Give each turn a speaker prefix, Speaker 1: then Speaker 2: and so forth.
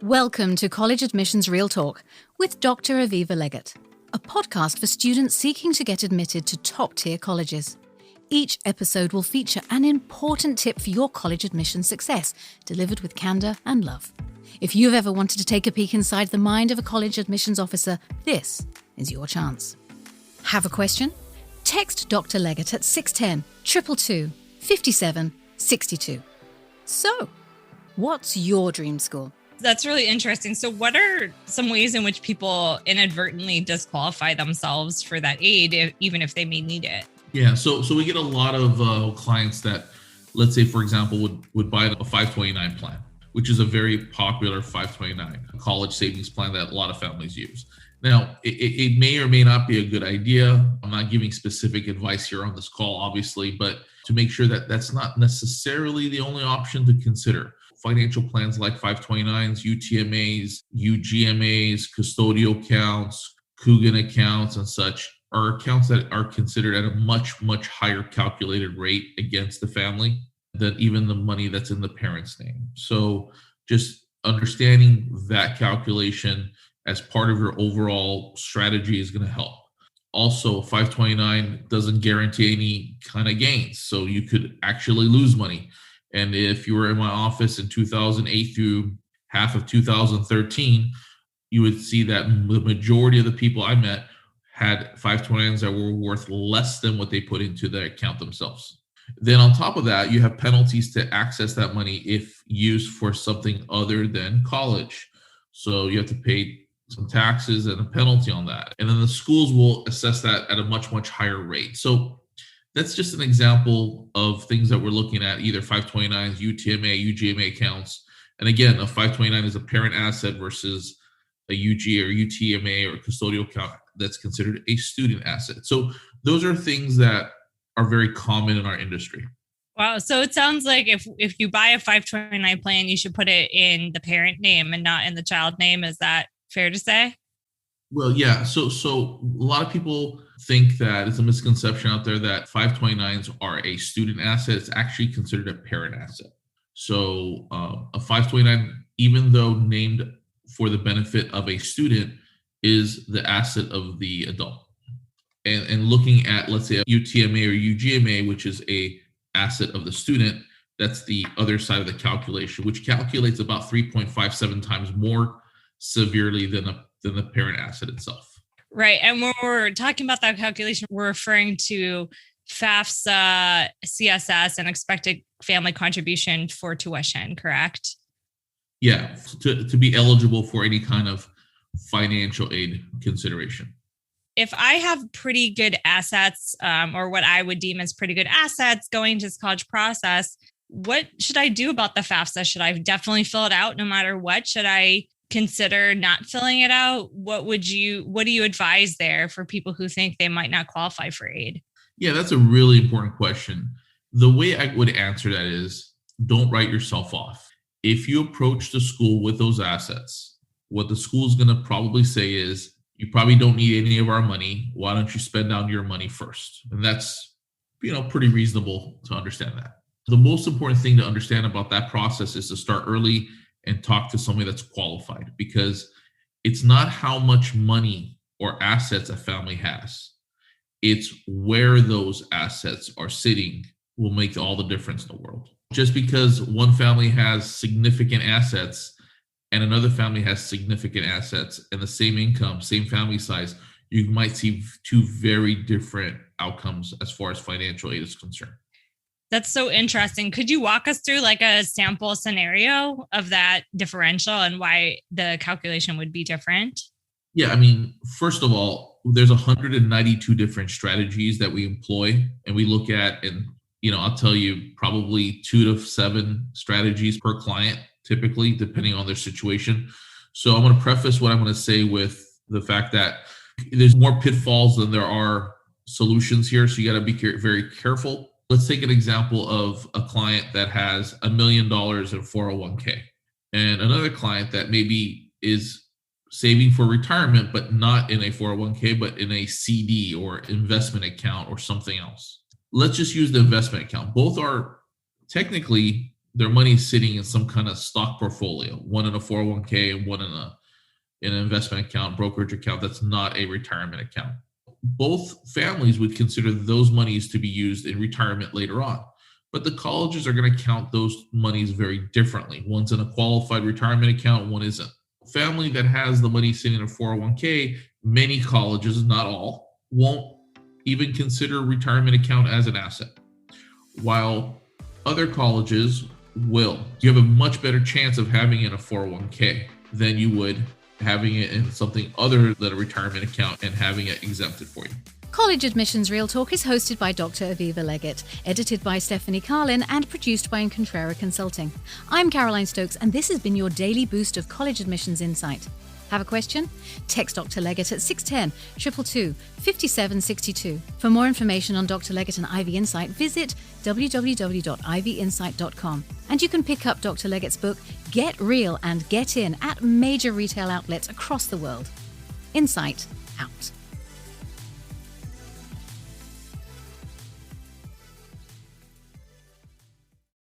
Speaker 1: Welcome to College Admissions Real Talk with Dr. Aviva Legatt, a podcast for students seeking to get admitted to top-tier colleges. Each episode will feature an important tip for your college admission success, delivered with candour and love. If you've ever wanted to take a peek inside the mind of a college admissions officer, this is your chance. Have a question? Text Dr. Legatt at 610 222 57 62. So, what's your dream school?
Speaker 2: That's really interesting. So what are some ways in which people inadvertently disqualify themselves for that aid, even if they may need it?
Speaker 3: Yeah, so we get a lot of clients that, let's say, for example, would buy a 529 plan, which is a very popular 529 college savings plan that a lot of families use. Now, it may or may not be a good idea. I'm not giving specific advice here on this call, obviously, but to make sure that that's not necessarily the only option to consider. Financial plans like 529s, UTMAs, UGMAs, custodial accounts, Coogan accounts, and such are accounts that are considered at a much, much higher calculated rate against the family than even the money that's in the parent's name. So just understanding that calculation as part of your overall strategy is going to help. Also, 529 doesn't guarantee any kind of gains, so you could actually lose money. And if you were in my office in 2008 through half of 2013, you would see that the majority of the people I met had 529s that were worth less than what they put into the account themselves. Then on top of that, you have penalties to access that money if used for something other than college. So you have to pay some taxes and a penalty on that. And then the schools will assess that at a much, much higher rate. So that's just an example of things that we're looking at, either 529s, UTMA, UGMA accounts. And again, a 529 is a parent asset versus a UG or UTMA or custodial account that's considered a student asset. So those are things that are very common in our industry.
Speaker 2: Wow. So it sounds like if you buy a 529 plan, you should put it in the parent name and not in the child name. Is that fair to say?
Speaker 3: Well, yeah. So a lot of people think that it's a misconception out there that 529s are a student asset. It's actually considered a parent asset. So a 529, even though named for the benefit of a student, is the asset of the adult. And looking at, let's say, a UTMA or UGMA, which is a asset of the student, that's the other side of the calculation, which calculates about 3.57 times more severely than the parent asset itself.
Speaker 2: Right. And when we're talking about that calculation, we're referring to FAFSA, CSS, and expected family contribution for tuition, correct?
Speaker 3: Yeah, to be eligible for any kind of financial aid consideration.
Speaker 2: If I have pretty good assets, or what I would deem as pretty good assets going to this college process, what should I do about the FAFSA? Should I definitely fill it out no matter what? Should I consider not filling it out? What do you advise there for people who think they might not qualify for aid?
Speaker 3: Yeah, that's a really important question. The way I would answer that is, don't write yourself off. If you approach the school with those assets, what the school is going to probably say is, you probably don't need any of our money. Why don't you spend down your money first? And that's, pretty reasonable to understand that. The most important thing to understand about that process is to start early and talk to somebody that's qualified, because it's not how much money or assets a family has. It's where those assets are sitting will make all the difference in the world. Just because one family has significant assets and another family has significant assets and the same income, same family size, you might see two very different outcomes as far as financial aid is concerned.
Speaker 2: That's so interesting. Could you walk us through like a sample scenario of that differential and why the calculation would be different?
Speaker 3: Yeah, first of all, there's 192 different strategies that we employ and we look at, and I'll tell you probably 2 to 7 strategies per client, typically, depending on their situation. So I'm going to preface what I'm going to say with the fact that there's more pitfalls than there are solutions here. So you got to be very careful. Let's take an example of a client that has $1 million in 401k and another client that maybe is saving for retirement, but not in a 401k, but in a CD or investment account or something else. Let's just use the investment account. Both are technically their money is sitting in some kind of stock portfolio, one in a 401k and one in an investment account, brokerage account that's not a retirement account. Both families would consider those monies to be used in retirement later on, but the colleges are going to count those monies very differently. One's in a qualified retirement account, one isn't. Family that has the money sitting in a 401k, many colleges, not all, won't even consider retirement account as an asset, while other colleges will. You have a much better chance of having it in a 401k than you would having it in something other than a retirement account and having it exempted for you.
Speaker 1: College Admissions Real Talk is hosted by Dr. Aviva Legatt, edited by Stephanie Carlin, and produced by Incontrera Consulting. I'm Caroline Stokes, and this has been your daily boost of college admissions insight. Have a question? Text Dr. Legatt at 610 222 5762. For more information on Dr. Legatt and Ivy Insight, visit www.ivyinsight.com. And you can pick up Dr. Legatt's book, Get Real and Get In, at major retail outlets across the world. Insight out.